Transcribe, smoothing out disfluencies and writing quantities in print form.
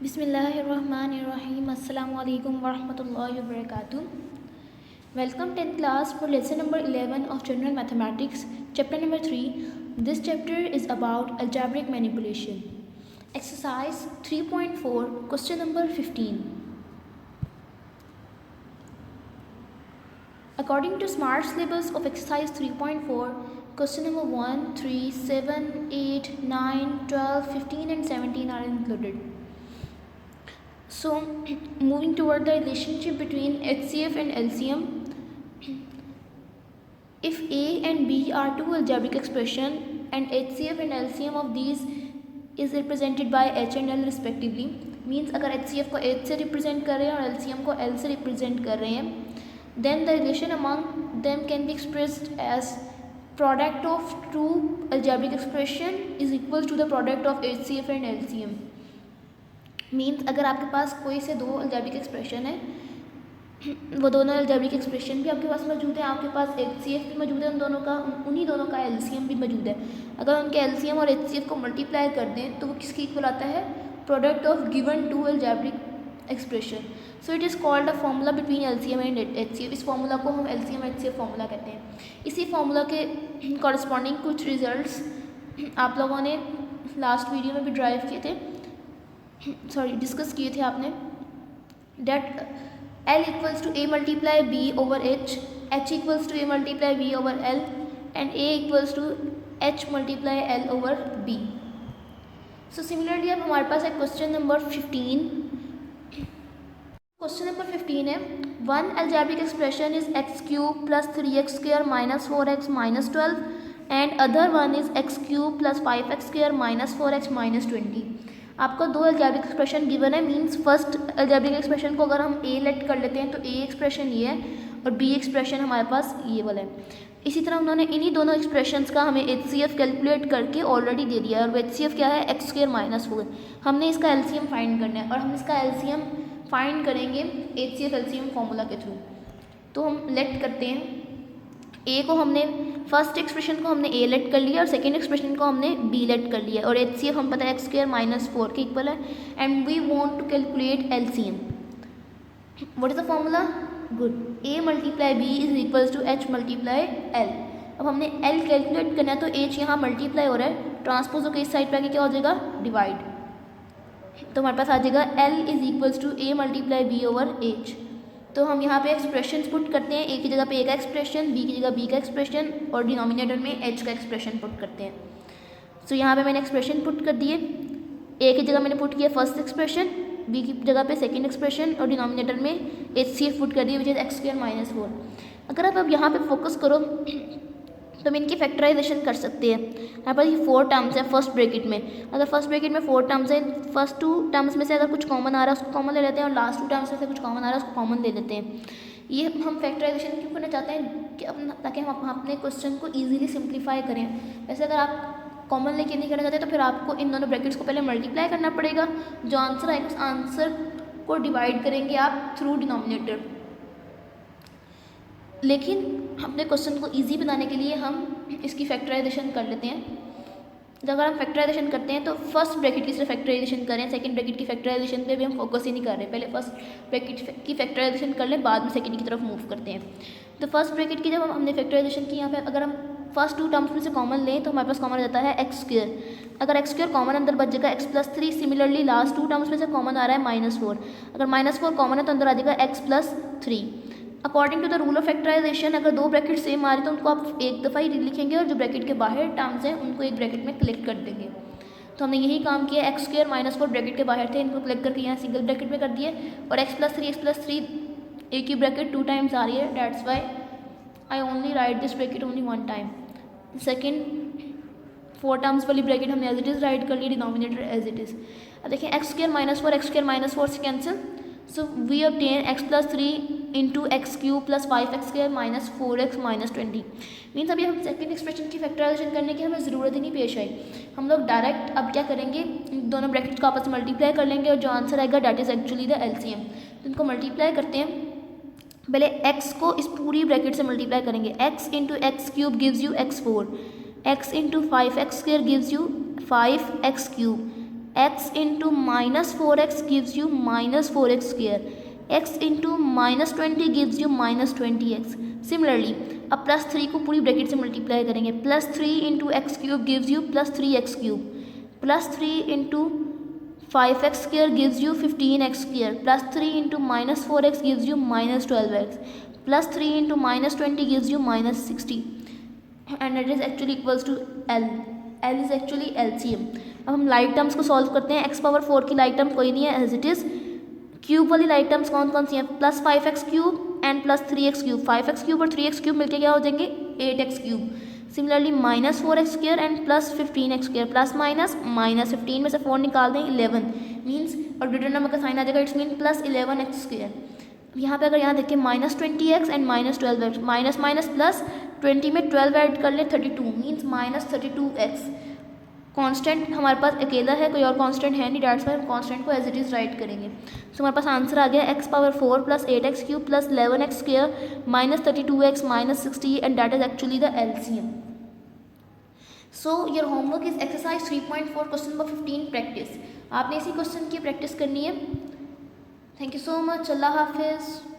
बिस्मिल्लाहिर्रहमानिर्रहीम अस्सलामु अलैकुम वरहमतुल्लाहि वबरकातुह। Welcome 10th class for lesson number 11 of general mathematics, chapter number 3. This chapter is about algebraic manipulation. Exercise 3.4, question number 15. According to smart syllabus of exercise 3.4, question number 1, 3, 7, 8, 9, 12, 15 and 17 are included. So, moving toward the relationship between HCF and LCM, if A and B are two algebraic expression and HCF and LCM of these is represented by H and L respectively, means अगर HCF को H से represent कर रहे हैं और LCM को L से represent कर रहे हैं, then the relation among them can be expressed as product of two algebraic expression is equal to the product of HCF and LCM. Means अगर आपके पास कोई से दो अलजेब्रिक एक्सप्रेशन है, वो दोनों अलजेब्रिक एक्सप्रेशन भी आपके पास मौजूद है, आपके पास HCF भी मौजूद है, उन्हीं दोनों का LCM भी मौजूद है. अगर उनके LCM और HCF को मल्टीप्लाई कर दें तो वो किसके इक्वल आता है? Product of given two algebraic expression. So it is called a formula between LCM and HCF. इस फॉर्मूला को हम LCM HCF फॉर्मूला कहते हैं. इसी फॉर्मूला के कॉरस्पॉन्डिंग कुछ रिजल्ट्स आप लोगों ने लास्ट वीडियो में भी ड्राइव किए थे, डिस्कस किए थे आपने. That L equals to A multiply B over H equals to A multiply B over L and A equals to H multiply L over B. So similarly अब हमारे पास है क्वेश्चन नंबर 15. क्वेश्चन नंबर 15 है, one algebraic expression is x cube plus 3x square minus 4x minus 12 and other one is x cube plus 5x square minus 4x minus 20. आपको दो algebraic expression given है. Means first algebraic expression को अगर हम ए late कर लेते हैं तो ए एक्सप्रेशन ये है और बी एक्सप्रेशन हमारे पास ये वाला है. इसी तरह उन्होंने इन्हीं दोनों एक्सप्रेशंस का हमें HCF कैलकुलेट करके ऑलरेडी दे दिया है. और HCF क्या है? X square minus 4. हमने इसका LCM फाइंड करना है और हम इसका LCM फाइंड करेंगे HCF LCM फॉर्मूला के थ्रू. तो हम लेट करते हैं, ए को हमने फर्स्ट एक्सप्रेशन को हमने ए लेट कर लिया और सेकेंड एक्सप्रेशन को हमने बी लेट कर लिया और HCF हम पता है एक्स स्क्वायर माइनस 4 के इक्वल है. And we want to calculate LCM. What is the formula? Good. A multiply B is equals to H multiply L. अब हमने L कैलकुलेट करना है तो H यहाँ मल्टीप्लाई हो रहा है, ट्रांसपोज होकर इस साइड पे आके क्या हो जाएगा? डिवाइड. तो हमारे पास आ जाएगा L is equals to A multiply B over H. तो हम यहाँ पे एक्सप्रेशन पुट करते हैं, ए की जगह पे ए का एक्सप्रेशन, बी की जगह बी का एक्सप्रेशन और डिनोमिनेटर में एच का एक्सप्रेशन पुट करते हैं. सो यहाँ पे मैंने एक्सप्रेशन पुट कर दिए. ए की जगह मैंने पुट किया फर्स्ट एक्सप्रेशन, बी की जगह पे सेकंड एक्सप्रेशन और डिनोमिनेटर में HCF पुट कर दिए which is x square minus 4. अगर आप अब यहाँ पे फोकस करो तो हम इनकी फैक्टराइजेशन कर सकते हैं. यहाँ पर ये 4 टर्म्स हैं फर्स्ट ब्रैकेट में. अगर फर्स्ट ब्रैकेट में 4 टर्म्स हैं, फर्स्ट 2 टर्म्स में से अगर कुछ कॉमन आ रहा है उसको कॉमन ले लेते हैं और लास्ट 2 टर्म्स में से कुछ कॉमन आ रहा है उसको कॉमन ले लेते हैं. ये हम फैक्टराइजेशन क्यों करना चाहते हैं कि ताकि हम अपने क्वेश्चन को ईजिली सिंप्लीफाई करें. वैसे अगर आप कॉमन लेके नहीं करना चाहते तो फिर आपको इन दोनों ब्रैकेट्स को पहले मल्टीप्लाई करना पड़ेगा. जो आंसर आएगा उस आंसर को डिवाइड करेंगे आप थ्रू डिनोमिनेटर. लेकिन अपने क्वेश्चन को इजी बनाने के लिए हम इसकी फैक्टराइजेशन कर लेते हैं. जब अगर हम फैक्टराइजेशन करते हैं तो फर्स्ट ब्रैकेट की सिर्फ फैक्टराइजेशन करें, सेकंड ब्रैकेट की फैक्टराइजेशन पे भी हम फोकस ही नहीं कर रहे. पहले फर्स्ट ब्रैकेट की फैक्टराइजेशन कर लें, बाद में सेकंड की तरफ मूव करते हैं. तो फर्स्ट ब्रैकेट की जब हमने फैक्टराइजेशन की, यहाँ पे अगर हम फर्स्ट 2 टर्म्स में से कॉमन लें तो हमारे पास कॉमन रहता है एक्स स्क्वायर. अगर एक्स स्क्वायर कॉमन अंदर बच जाएगा x plus 3. Similarly last 2 terms में से कॉमन आ रहा है माइनस 4. अगर माइनस 4 कॉमन है तो अंदर आ जाएगा x plus 3. According to the rule of factorization अगर 2 ब्रैकेट सेम आ रही तो उनको आप एक दफ़ा ही लिखेंगे और जो ब्रैकेट के बाहर टर्म्स हैं उनको एक ब्रैकेट में कलेक्ट कर देंगे. तो हमने यही काम किया. एक्स स्क्वायर माइनस 4 ब्रैकेट के बाहर थे, इनको कलेक्ट करके यहाँ सिंगल ब्रैकेट में कर दिए और एक्स प्लस 3 एक ही ब्रैकेट 2 टाइम्स आ रही है. That's why I only write this bracket only 1 time. Second 4 terms वाली ब्रैकेट हमने एज इट इज़ राइट कर ली, डिनोमिनेटर एज इट इज़. अब देखिए एक्स स्क्वायर माइनस 4 से cancel. So we obtain x plus 3 into x cube plus 5x square minus 4x minus 20. Means अभी हम second expression की फैक्टराइजेशन करने की हमें ज़रूरत ही नहीं पेश आई. हम लोग डायरेक्ट अब क्या करेंगे, दोनों ब्रैकेट्स को आपस में मल्टीप्लाई कर लेंगे और जो आंसर आएगा that is actually the LCM. तो इनको मल्टीप्लाई करते हैं. पहले x को इस पूरी ब्रैकेट से मल्टीप्लाई करेंगे. x into x cube gives you x4, x into 5x square gives you 5x cube x into minus 4x gives you minus 4x square, x into minus 20 gives you minus 20x. Similarly अब plus 3 को पूरी bracket से multiply करेंगे, plus 3 into x cube gives you plus 3x cube, plus 3 into 5x square gives you 15x square, plus 3 into minus 4x gives you minus 12x, plus 3 into minus 20 gives you minus 60 and it is actually equals to L. L is actually LCM. अब हम like terms को solve करते हैं. x power 4 की like term कोई नहीं है as it is. Cube वाली लाइक टर्म्स कौन कौन सी हैं? Plus 5x cube and plus 3x cube. 5x cube और 3x क्यूब मिलकर क्या हो जाएंगे? 8x cube. Similarly minus 4x square and plus 15x square, plus minus minus 15 में से 4 निकाल दें 11 मीन्स और ग्रेटर नंबर का साइन आ जाएगा, it's mean plus 11x square. यहाँ पे अगर यहाँ देखिए minus 20x and minus 12x, minus minus plus 20 में 12 ऐड कर ले 32 मीन्स माइनस 32x. कांस्टेंट हमारे पास अकेला है, कोई और कांस्टेंट है नहीं, डेट्स वाई हम कांस्टेंट को एज इट इज़ राइट करेंगे. सो हमारे पास आंसर आ गया x power 4 plus 8x cube plus 11x square minus 32x minus 60 and that is actually the LCM. So your homework is exercise 3.4 question number 15 practice. आपने इसी question की practice करनी है. Thank you so much. अल्लाह हाफिज़.